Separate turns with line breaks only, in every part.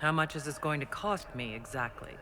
How much is this going to cost me, exactly?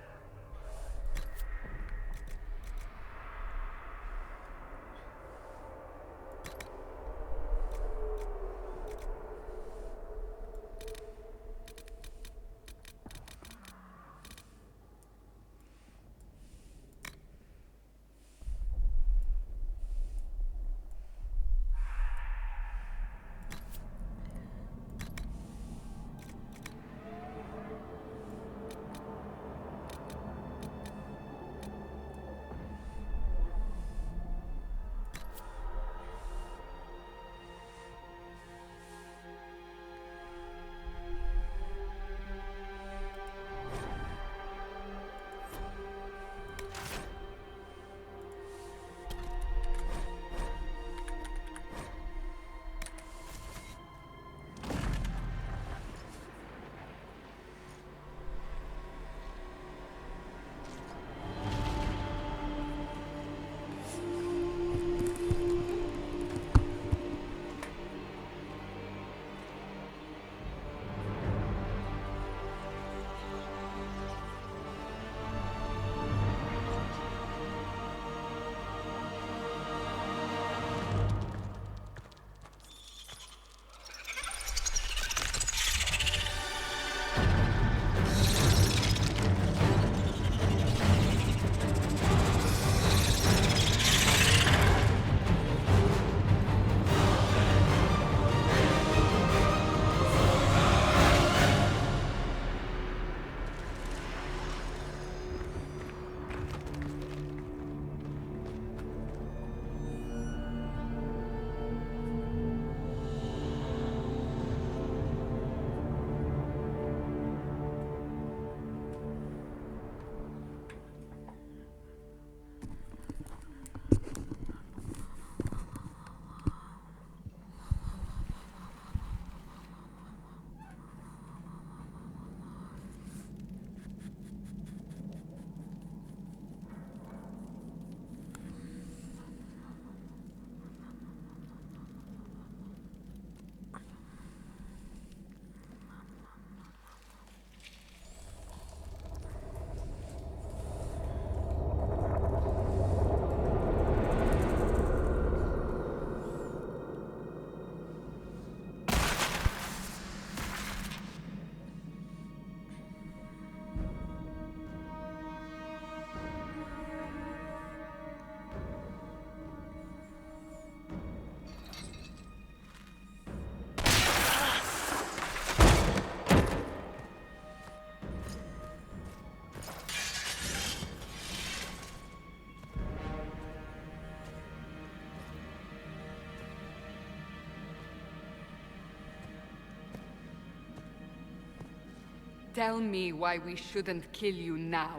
Tell me why we shouldn't kill you now.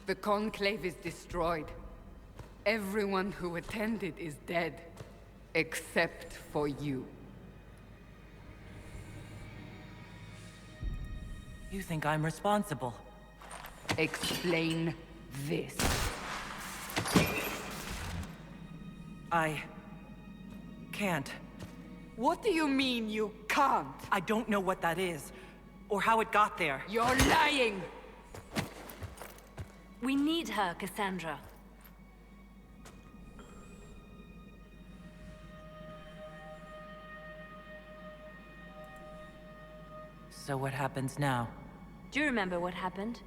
The Conclave is destroyed. Everyone who attended is dead. Except for you.
You think I'm responsible?
Explain this.
I can't.
What do you mean you can't?
I don't know what that is, or how it got there.
You're lying!
We need her, Cassandra.
So what happens now?
Do you remember what happened?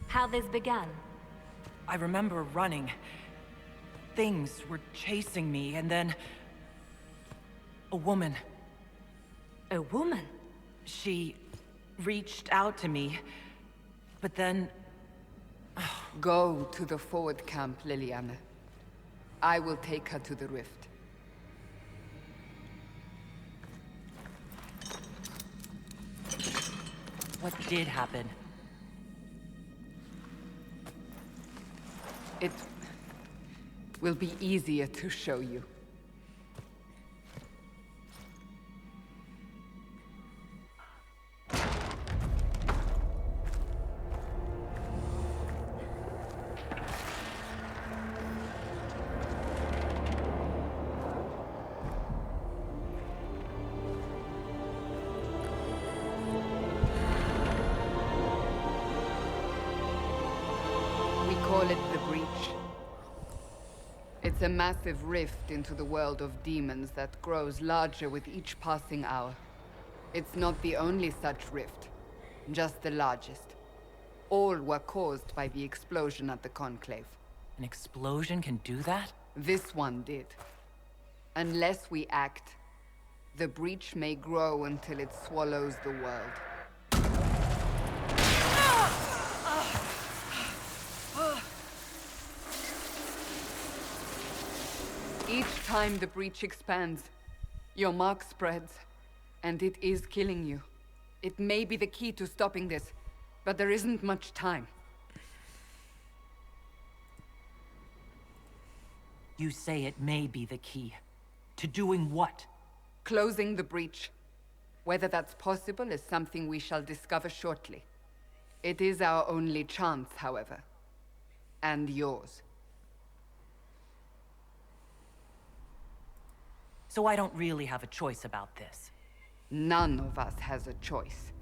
How this began?
I remember running. Things were chasing me, and then... a woman.
A woman?
She reached out to me, but then...
Go to the forward camp, Liliana. I will take her to the rift.
What did happen?
It will be easier to show you. call it the Breach. It's a massive rift into the world of demons that grows larger with each passing hour. It's not the only such rift, just the largest. All were caused by the explosion at the Conclave.
An explosion can do that?
This one did. Unless we act, the Breach may grow until it swallows the world. Each time the Breach expands, your mark spreads, and it is killing you. It may be the key to stopping this, but there isn't much time.
You say it may be the key. To doing what?
Closing the Breach. Whether that's possible is something we shall discover shortly. It is our only chance, however. And yours.
So I don't really have a choice about this.
None of us has a choice.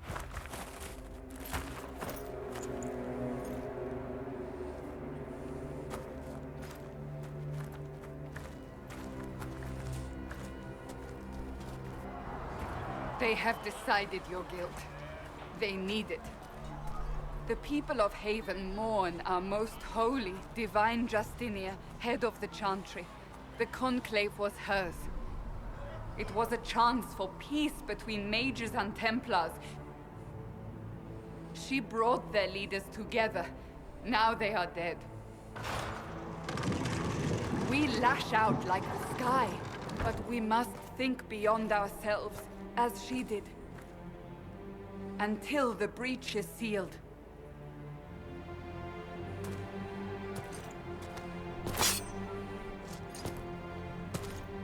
They have decided your guilt. They need it. The people of Haven mourn our most holy, divine Justinia, head of the Chantry. The Conclave was hers. It was a chance for peace between mages and Templars. She brought their leaders together. Now they are dead. We lash out like the sky, but we must think beyond ourselves, as she did. Until the Breach is sealed.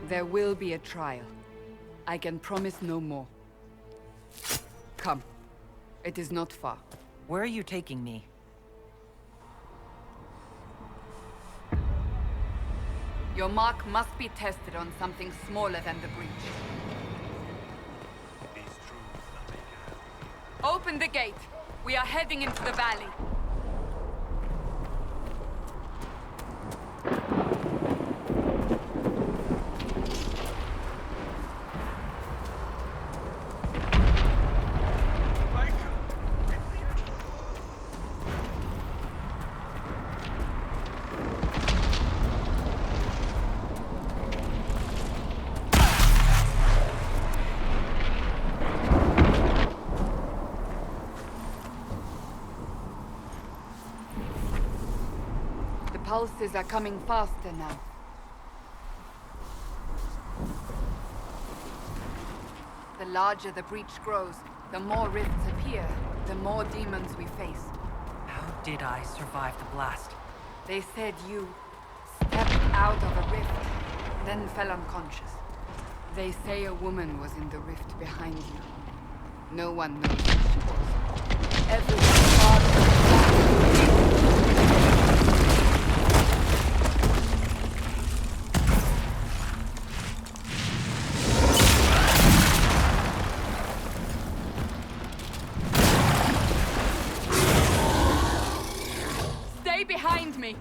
There will be a trial. I can promise no more. Come. It is not far.
Where are you taking me?
Your mark must be tested on something smaller than the Breach. Open the gate. We are heading into the valley. Pulses are coming faster now. The larger the Breach grows, the more rifts appear, the more demons we face.
How did I survive the blast?
They said you stepped out of a rift, then fell unconscious. They say a woman was in the rift behind you. No one knows who she was. Everyone thought behind me!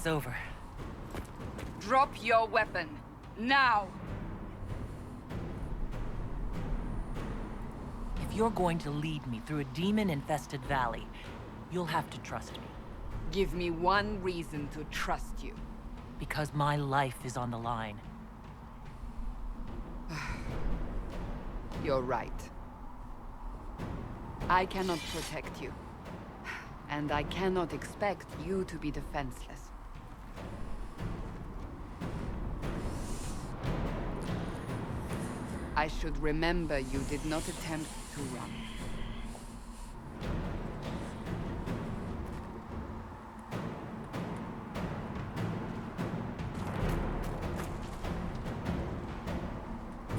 Over.
Drop your weapon. Now!
If you're going to lead me through a demon-infested valley, you'll have to trust me.
Give me one reason to trust you.
Because my life is on the line.
You're right. I cannot protect you. And I cannot expect you to be defenseless. I should remember you did not attempt to run.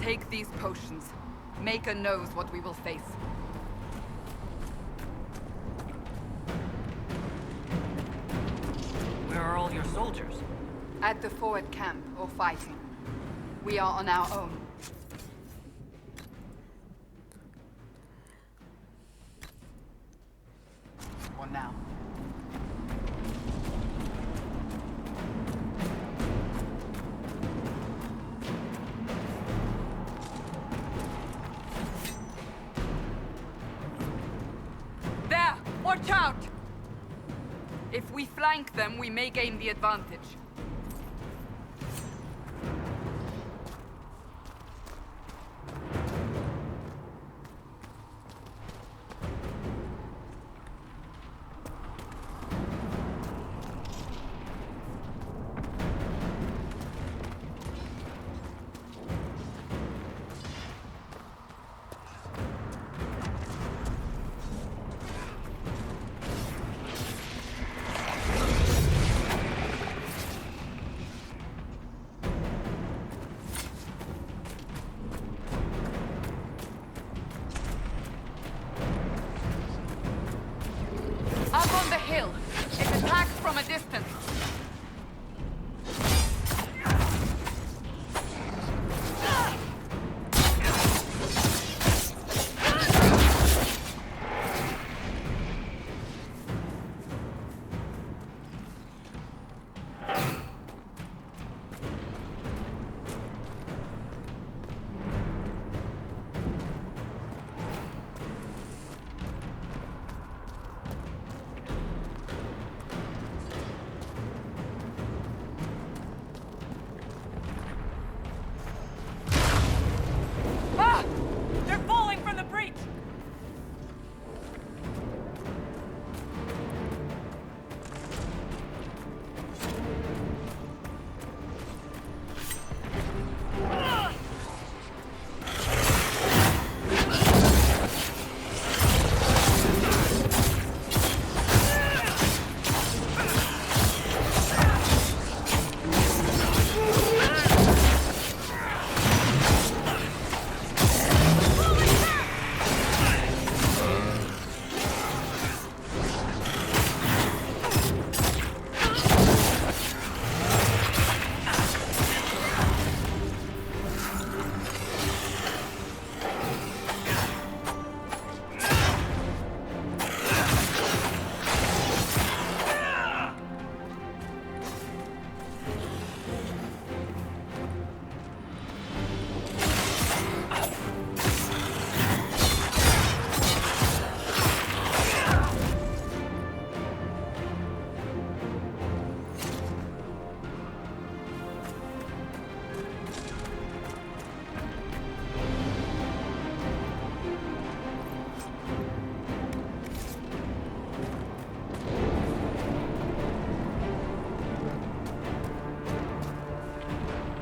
Take these potions. Maker knows what we will face.
Where are all your soldiers?
At the forward camp, or fighting. We are on our own. For now. There! Watch out! If we flank them, we may gain the advantage. Up on the hill. It attacks from a distance.
They're falling from the breach!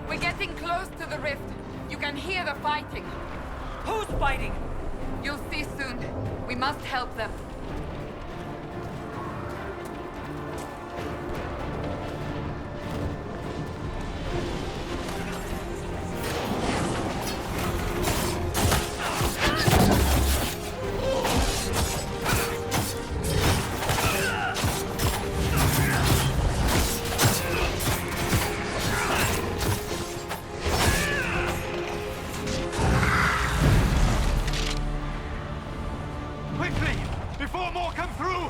We're getting close to the rift. You can hear the fighting. Who's fighting?
You'll see soon. We must help them.
Quickly! Before more come through!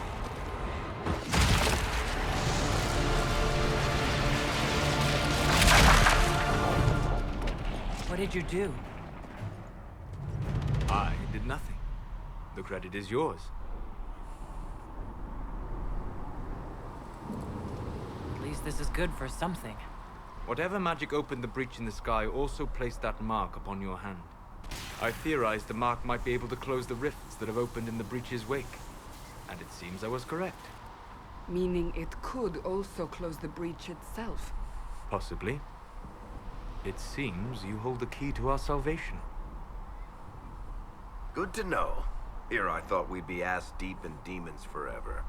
What did you do?
I did nothing. The credit is yours.
At least this is good for something.
Whatever magic opened the breach in the sky also placed that mark upon your hand. I theorized the mark might be able to close the rifts that have opened in the breach's wake. And it seems I was correct.
Meaning it could also close the breach itself.
Possibly. It seems you hold the key to our salvation.
Good to know. Here I thought we'd be ass-deep in demons forever.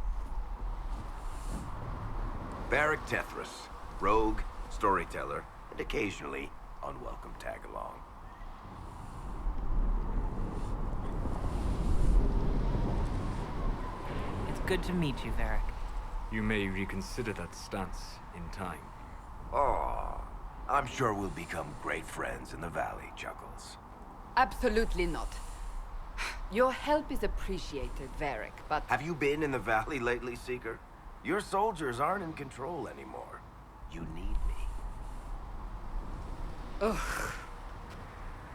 Varric Tethras, rogue, storyteller, and occasionally unwelcome tag-along.
It's good to meet you, Varric.
You may reconsider that stance in time.
Oh, I'm sure we'll become great friends in the valley, Chuckles.
Absolutely not. Your help is appreciated, Varric, but...
Have you been in the valley lately, Seeker? Your soldiers aren't in control anymore. You need me.
Ugh.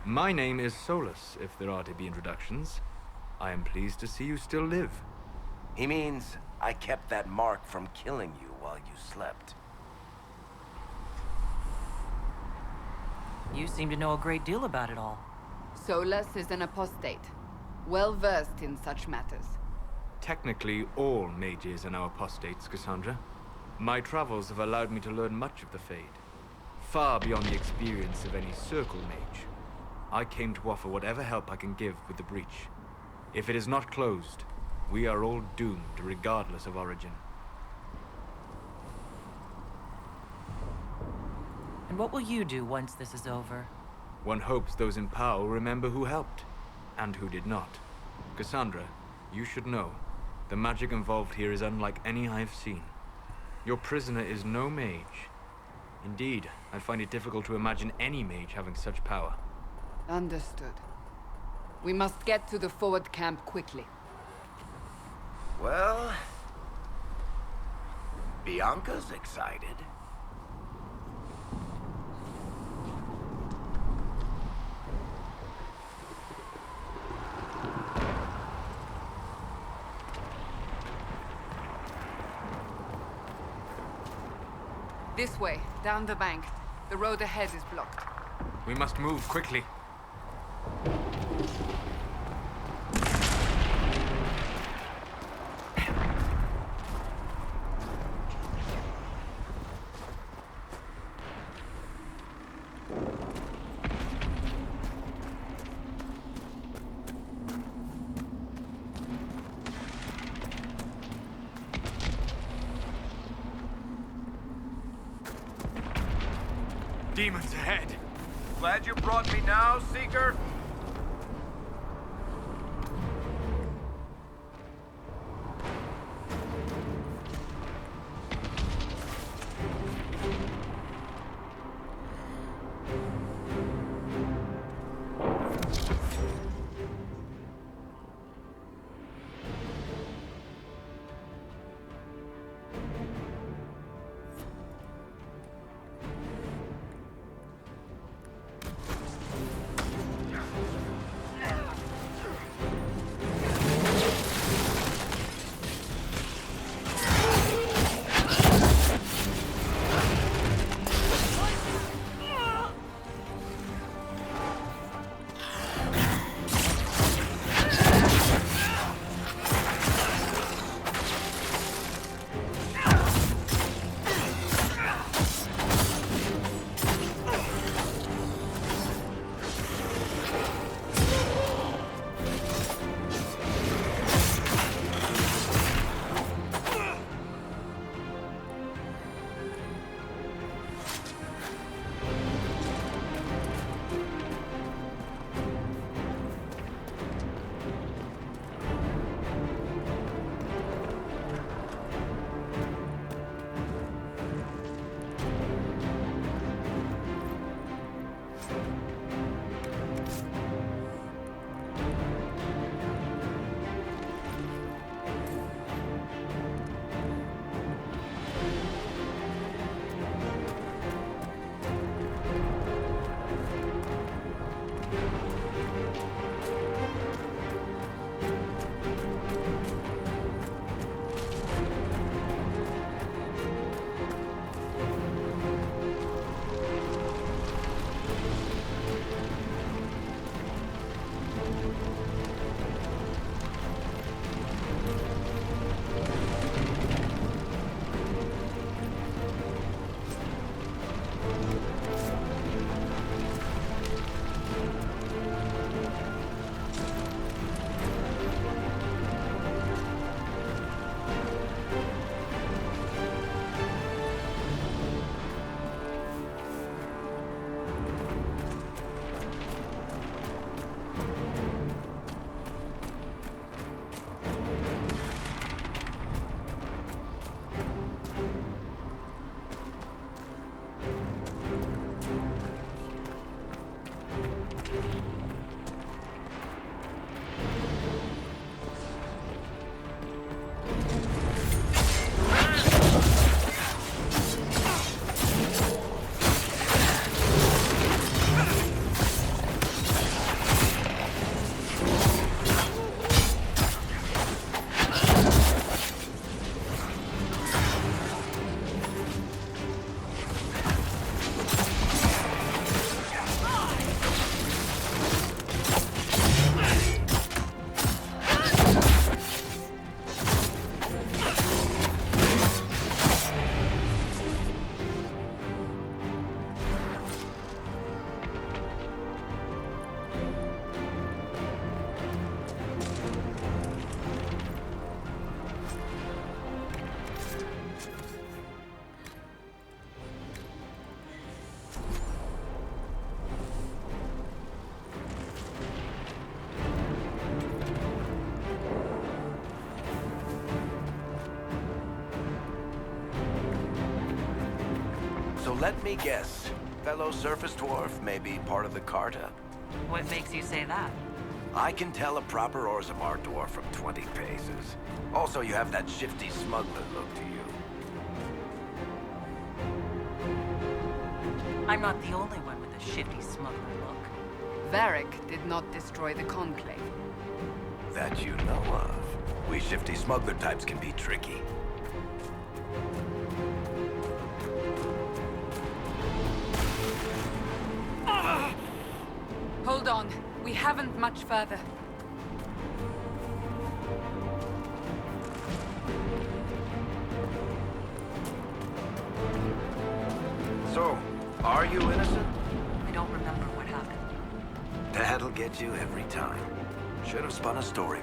My name is Solus, if there are to be introductions. I am pleased to see you still live.
He means I kept that mark from killing you while you slept.
You seem to know a great deal about it all.
Solus is an apostate, well-versed in such matters.
Technically, all mages are now apostates, Cassandra. My travels have allowed me to learn much of the Fade, far beyond the experience of any circle mage. I came to offer whatever help I can give with the breach. If it is not closed, we are all doomed, regardless of origin.
And what will you do once this is over?
One hopes those in power will remember who helped, and who did not. Cassandra, you should know, the magic involved here is unlike any I have seen. Your prisoner is no mage. Indeed, I find it difficult to imagine any mage having such power.
Understood. We must get to the forward camp quickly.
Well... Bianca's excited.
This way, down the bank. The road ahead is blocked.
We must move quickly. Demons ahead!
Glad you brought me now, Seeker? Let me guess. Fellow surface dwarf, maybe part of the Carta?
What makes you say that?
I can tell a proper Orzammar dwarf from 20 paces. Also, you have that shifty smuggler look to you.
I'm not the only one with a shifty smuggler look.
Varric did not destroy the Conclave.
That you know of. We shifty smuggler types can be tricky.
Hold on. We haven't much further.
So, are you innocent?
I don't remember what happened.
That'll get you every time. Should have spun a story.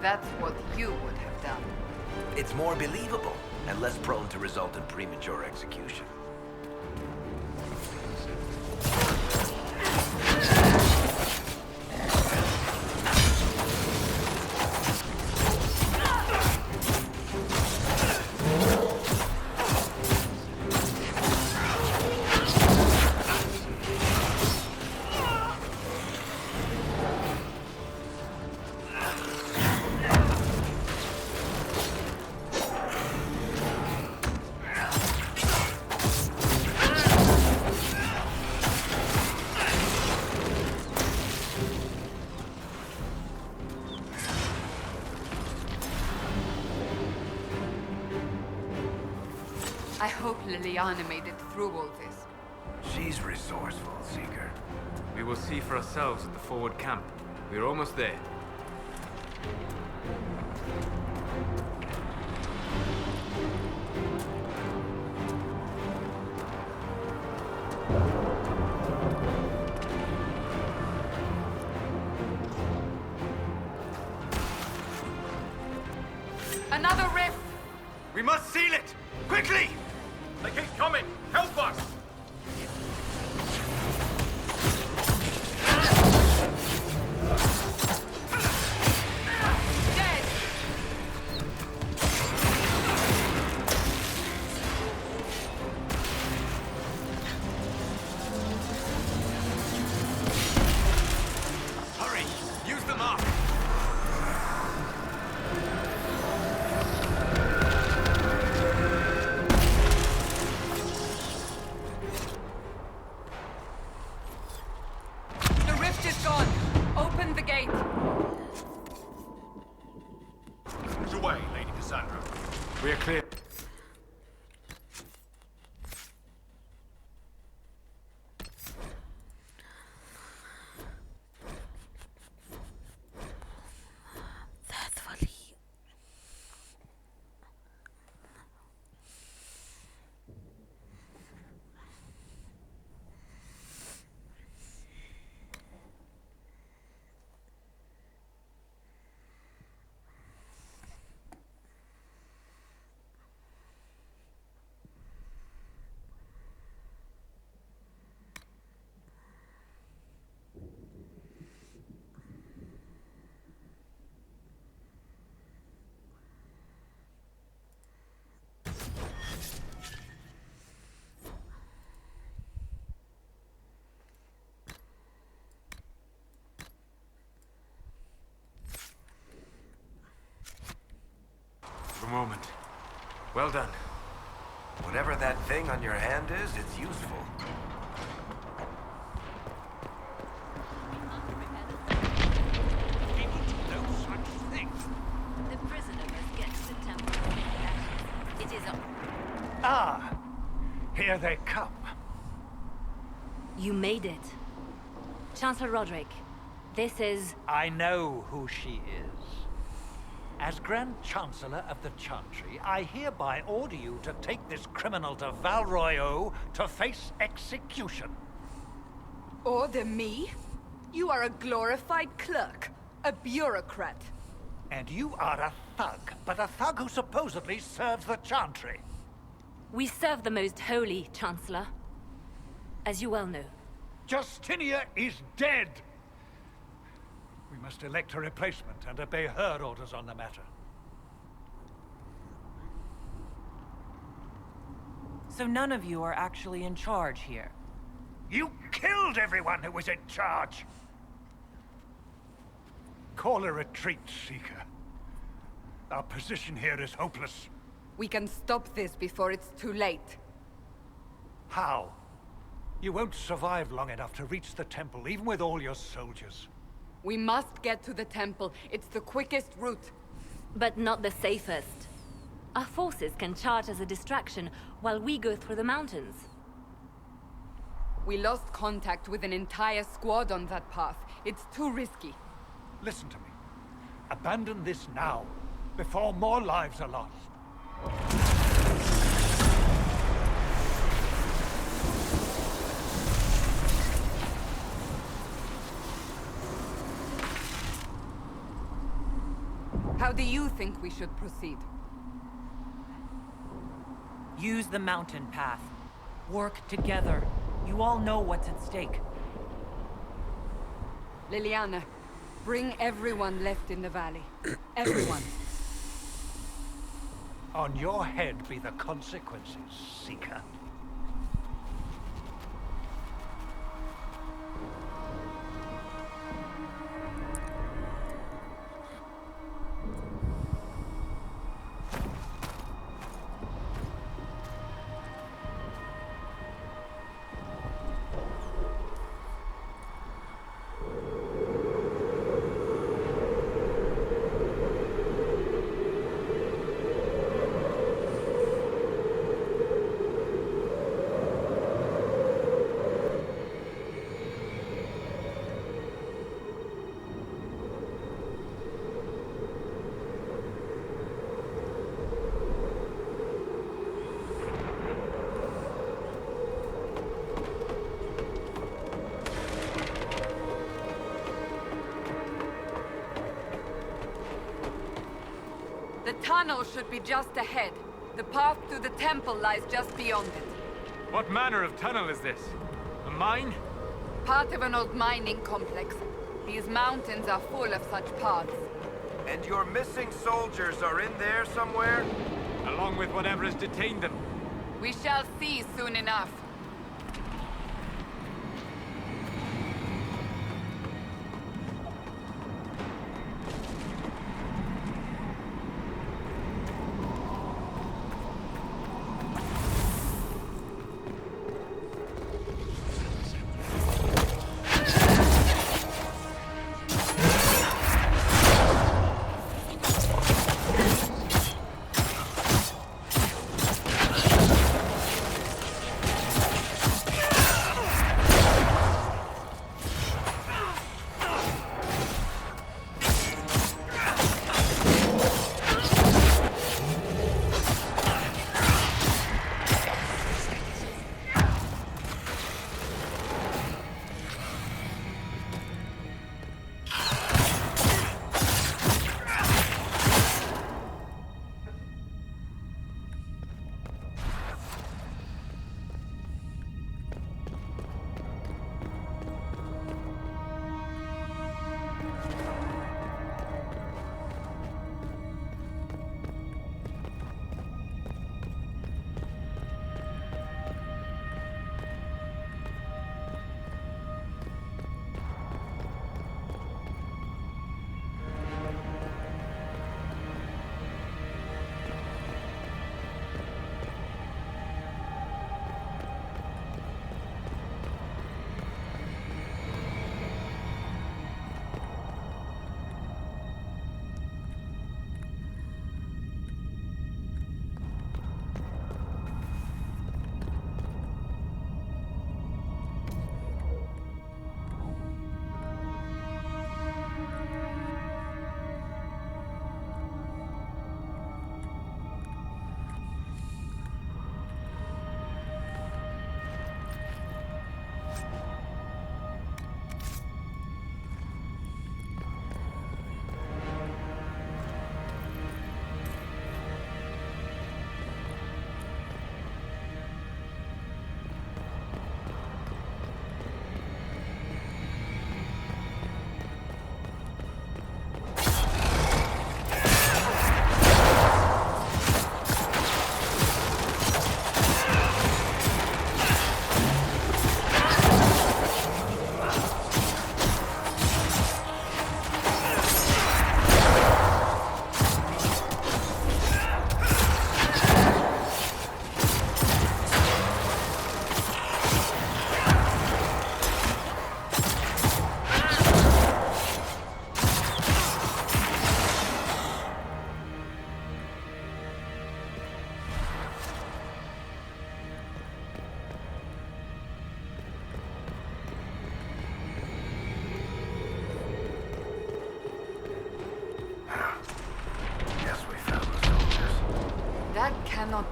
That's what you would have done.
It's more believable, and less prone to result in premature execution.
I hope Liliana made it through all this.
She's resourceful, Seeker.
We will see for ourselves at the forward camp. We're almost there.
Another rift!
We must seal it! Quickly!
They keep coming! Help us!
Dead!
Hurry! Use the mark!
The rift is gone! Open the gate!
Which way, Lady Cassandra?
We are clear. A moment. Well done.
Whatever that thing on your hand is, it's useful.
No such thing.
The prisoner must get to the temple. It is up.
Ah, here they come.
You made it. Chancellor Roderick, this is...
I know who she is. As Grand Chancellor of the Chantry, I hereby order you to take this criminal to Val Royeaux to face execution.
Order me? You are a glorified clerk, a bureaucrat.
And you are a thug, but a thug who supposedly serves the Chantry.
We serve the most holy, Chancellor. As you well know.
Justinia is dead! We must elect a replacement and obey her orders on the matter.
So none of you are actually in charge here.
You killed everyone who was in charge! Call a retreat, Seeker. Our position here is hopeless.
We can stop this before it's too late.
How? You won't survive long enough to reach the temple, even with all your soldiers.
We must get to the temple. It's the quickest route.
But not the safest. Our forces can charge as a distraction while we go through the mountains.
We lost contact with an entire squad on that path. It's too risky.
Listen to me. Abandon this now, before more lives are lost.
How do you think we should proceed?
Use the mountain path. Work together. You all know what's at stake.
Liliana, bring everyone left in the valley. Everyone.
On your head be the consequences, Seeker.
The tunnel should be just ahead. The path to the temple lies just beyond it.
What manner of tunnel is this? A mine?
Part of an old mining complex. These mountains are full of such paths.
And your missing soldiers are in there somewhere?
Along with whatever has detained them.
We shall see soon enough.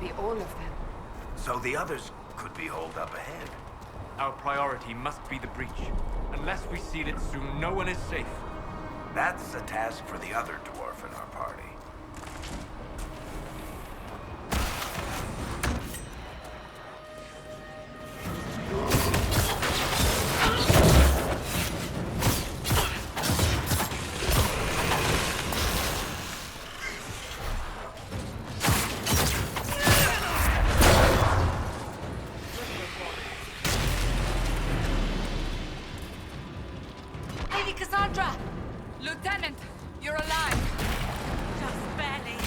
be all of them.
So the others could be holed up ahead.
Our priority must be the breach. Unless we seal it soon, no one is safe.
That's a task for the other dwarf in our party.
Lady Cassandra! Lieutenant, you're alive.
Just barely.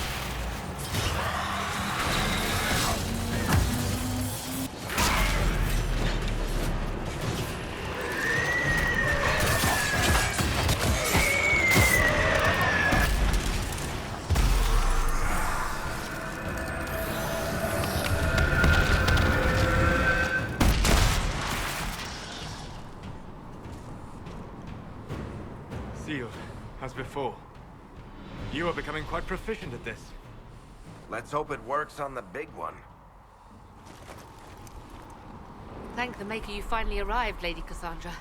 Sealed, as before. You are becoming quite proficient at this.
Let's hope it works on the big one.
Thank the Maker you finally arrived, Lady Cassandra.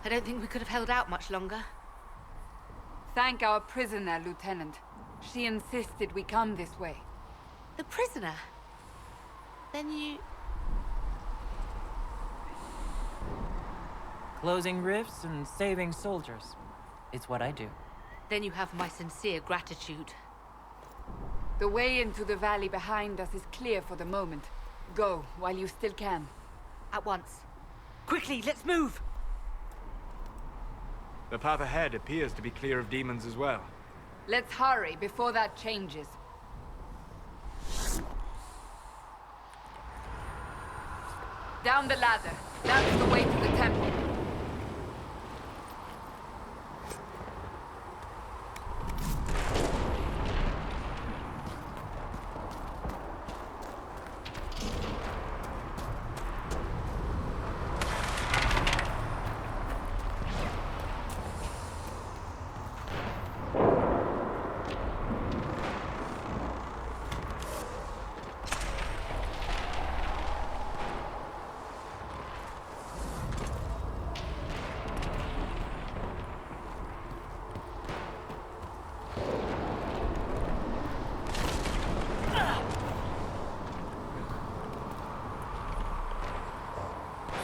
I don't think we could have held out much longer.
Thank our prisoner, Lieutenant. She insisted we come this way.
The prisoner? Then you...
Closing rifts and saving soldiers. It's what I do.
Then you have my sincere gratitude.
The way into the valley behind us is clear for the moment. Go, while you still can.
At once.
Quickly, let's move!
The path ahead appears to be clear of demons as well.
Let's hurry before that changes. Down the ladder. That's the way to the temple.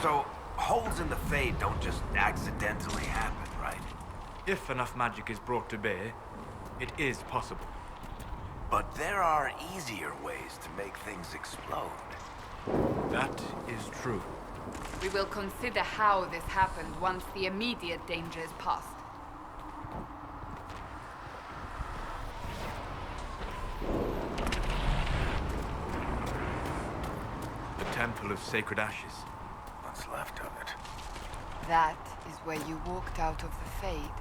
So, holes in the Fade don't just accidentally happen, right?
If enough magic is brought to bear, it is possible.
But there are easier ways to make things explode.
That is true.
We will consider how this happened once the immediate danger is past.
The Temple of Sacred Ashes.
What's left of it?
That is where you walked out of the Fade,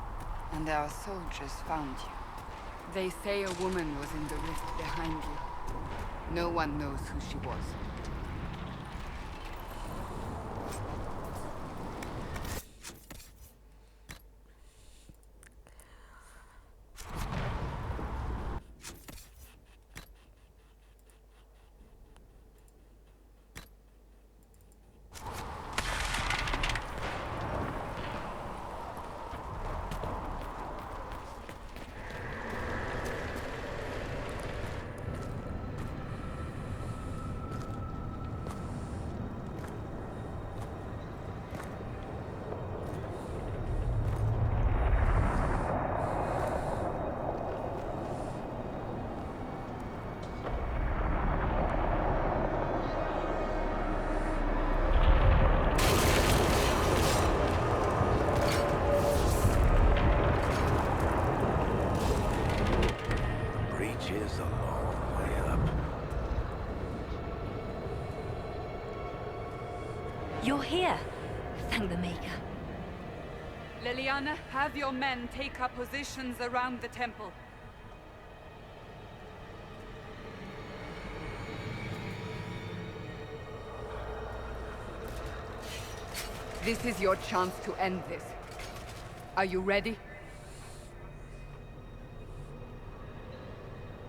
and our soldiers found you. They say a woman was in the rift behind you. No one knows who she was.
Is a long way up.
You're here. Thank the Maker.
Leliana, have your men take up positions around the temple. This is your chance to end this. Are you ready?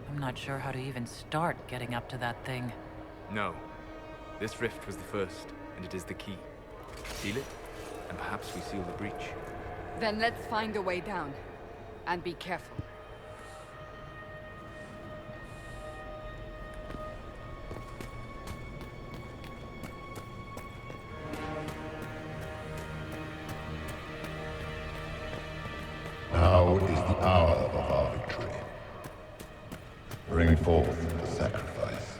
I'm I'm not sure how to even start getting up to that thing.
No. This rift was the first, and it is the key. Seal it, and perhaps we seal the breach.
Then let's find a way down. And be careful.
Now is the hour of our victory. Bring forth the sacrifice.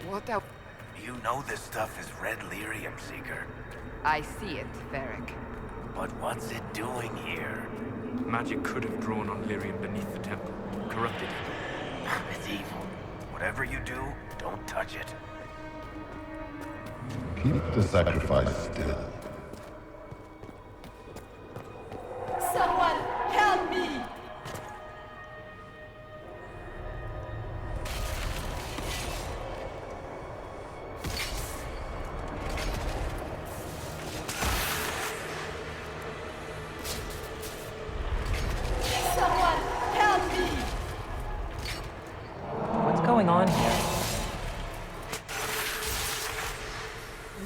What a...
You know this stuff is red lyrium, Seeker.
I see it, Varric.
But what's it doing here?
Magic could have drawn on lyrium beneath the temple, corrupted it.
It's evil. Whatever you do, don't touch it.
Keep the sacrifice still.
Someone help me! Someone help me!
What's going on here?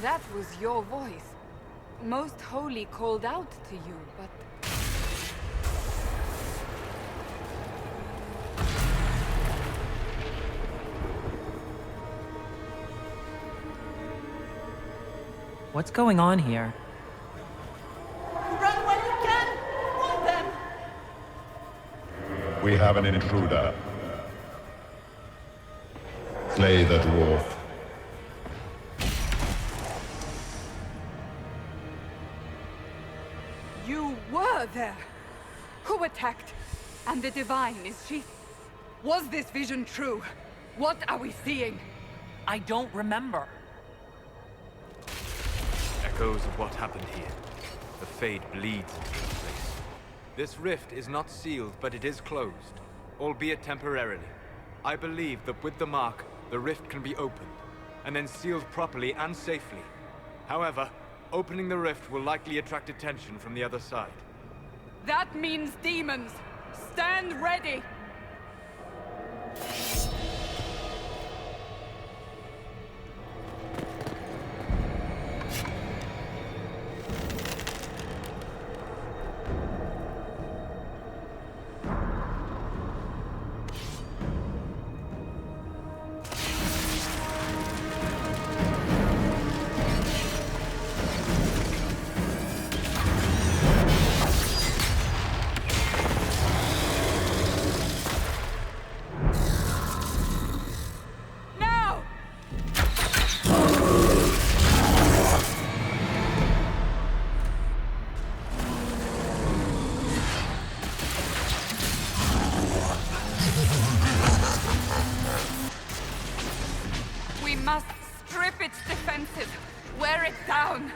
That was your voice. Most Holy called out to you, but...
What's going on here?
Run while you can! Want them!
We have an intruder. Slay the dwarf.
You were there! Who attacked? And the Divine, is she... Was this vision true? What are we seeing?
I don't remember.
Echoes of what happened here. The Fade bleeds into this place. This rift is not sealed, but it is closed, albeit temporarily. I believe that with the mark, the rift can be opened, and then sealed properly and safely. However, opening the rift will likely attract attention from the other side.
That means demons! Stand ready! We must strip its defenses, wear it down.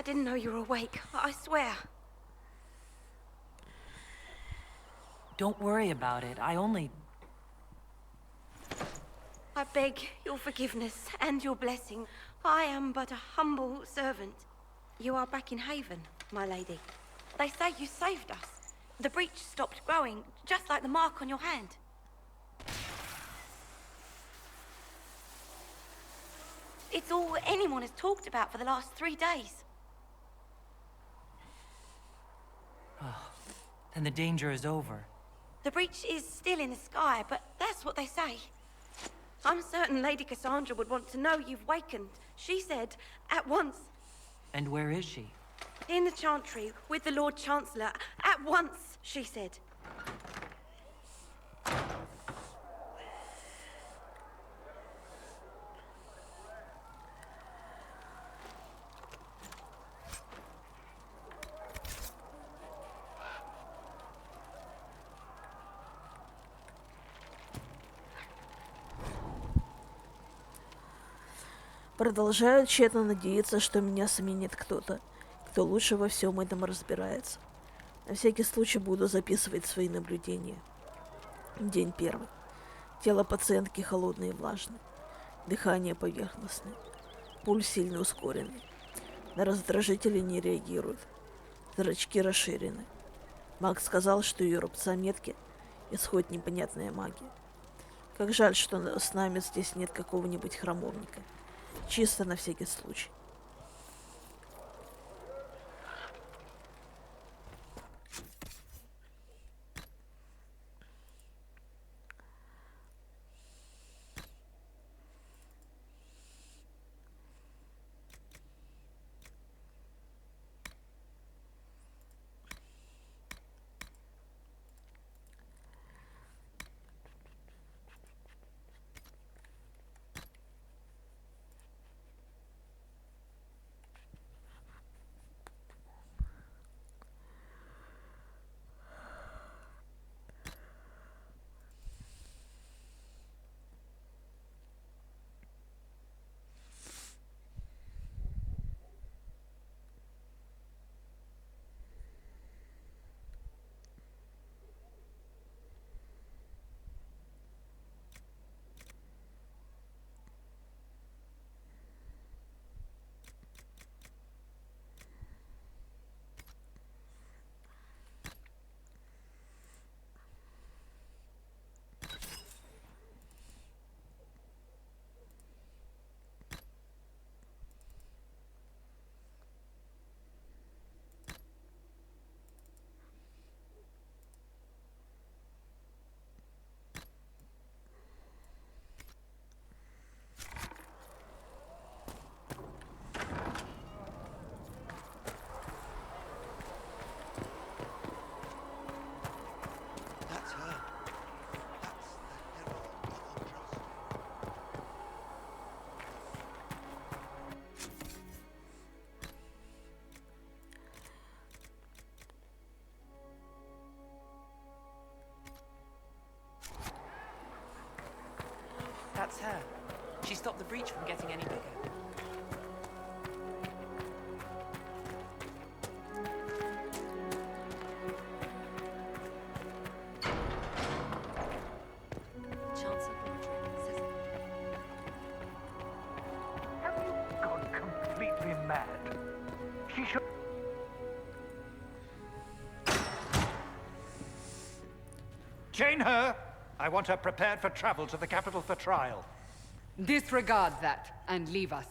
didn't know you were awake. I swear.
Don't worry about it. I
beg your forgiveness and your blessing. I am but a humble servant. You are back in Haven, my lady. They say you saved us. The breach stopped growing, just like the mark on your hand. It's all anyone has talked about for the last 3 days.
Then the danger is over.
The breach is still in the sky, but that's what they say. I'm certain Lady Cassandra would want to know you've wakened. She said, at once.
And where is she?
In the Chantry, with the Lord Chancellor. At once, she said.
Продолжаю тщетно надеяться, что меня сменит кто-то, кто лучше во всем этом разбирается. На всякий случай буду записывать свои наблюдения. День 1. Тело пациентки холодное и влажное. Дыхание поверхностное. Пульс сильно ускоренный. На раздражители не реагирует. Зрачки расширены. Маг сказал, что ее рубца метки исходит непонятная магия. Как жаль, что с нами здесь нет какого-нибудь храмовника. Чисто на всякий случай.
That's her. She stopped the breach from getting any bigger.
Have you gone completely mad? She should... Chain her! I want her prepared for travel to the capital for trial.
Disregard that and leave us.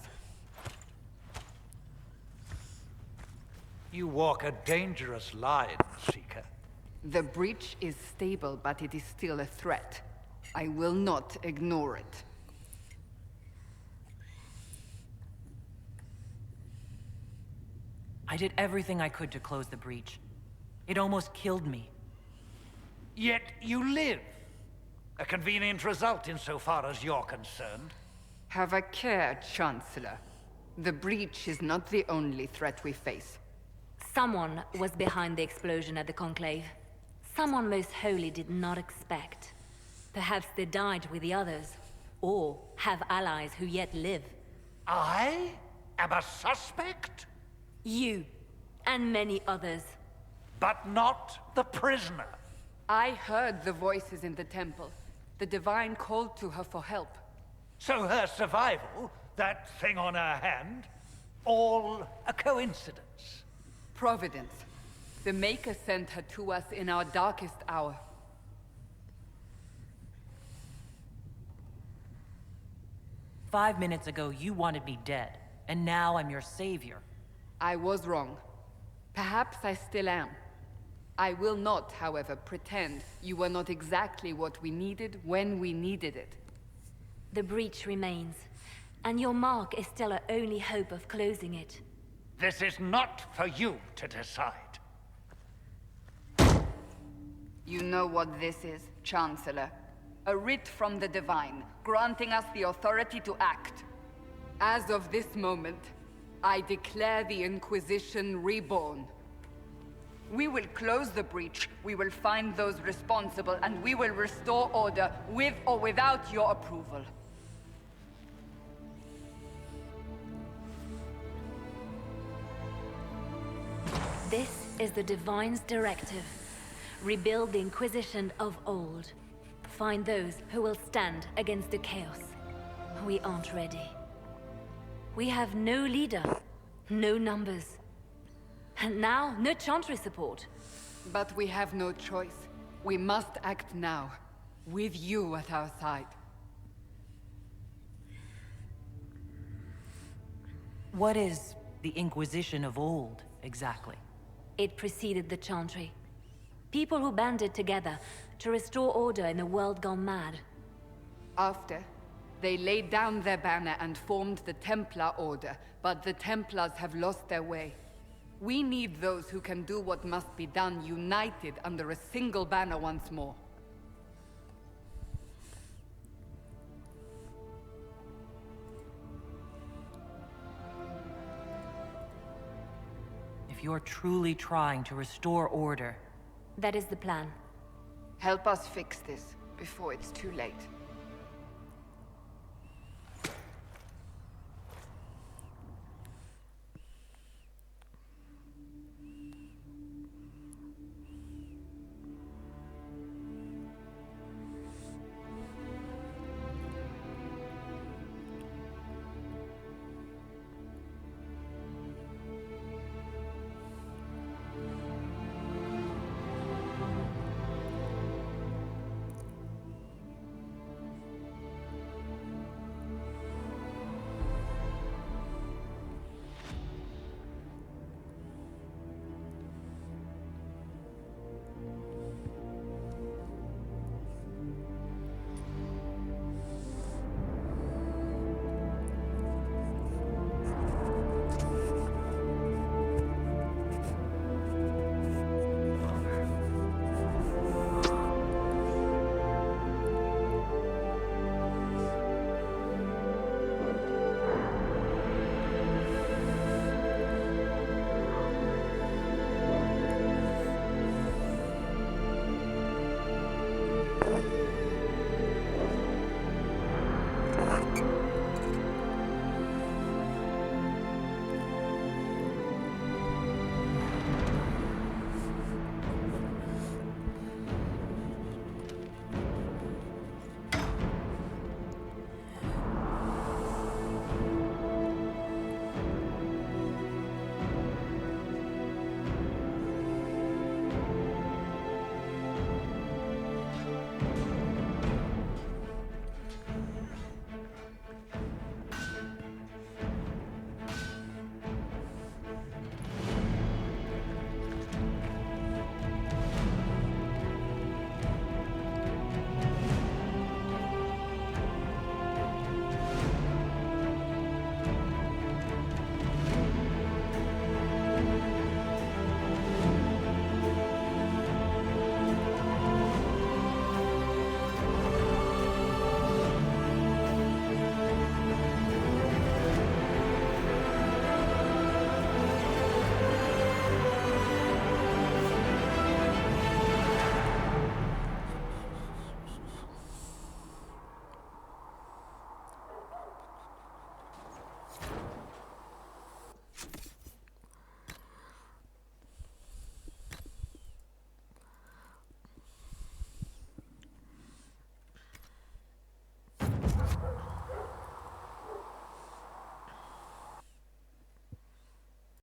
You walk a dangerous line, Seeker.
The breach is stable, but it is still a threat. I will not ignore it.
I did everything I could to close the breach. It almost killed me.
Yet you live. A convenient result insofar as you're concerned.
Have a care, Chancellor. The breach is not the only threat we face.
Someone was behind the explosion at the Conclave. Someone most holy did not expect. Perhaps they died with the others, or have allies who yet live.
I am a suspect?
You, and many others.
But not the prisoner.
I heard the voices in the temple. The Divine called to her for help.
So her survival, that thing on her hand, all a coincidence.
Providence. The Maker sent her to us in our darkest hour.
"5 minutes ago, you wanted me dead, and now I'm your savior.
I was wrong. Perhaps I still am. I will not, however, pretend you were not exactly what we needed when we needed it.
The breach remains, and your mark is still our only hope of closing it.
This is not for you to decide.
You know what this is, Chancellor. A writ from the Divine, granting us the authority to act. As of this moment, I declare the Inquisition reborn. We will close the breach, we will find those responsible, and we will restore order with or without your approval.
This is the Divine's directive. Rebuild the Inquisition of old. Find those who will stand against the chaos. We aren't ready. We have no leader, no numbers. And now, no Chantry support.
But we have no choice. We must act now, with you at our side.
What is the Inquisition of old, exactly?
It preceded the Chantry. People who banded together to restore order in a world gone mad.
After, they laid down their banner and formed the Templar Order, but the Templars have lost their way. We need those who can do what must be done, united under a single banner once more.
If you're truly trying to restore order...
That is the plan.
Help us fix this, before it's too late.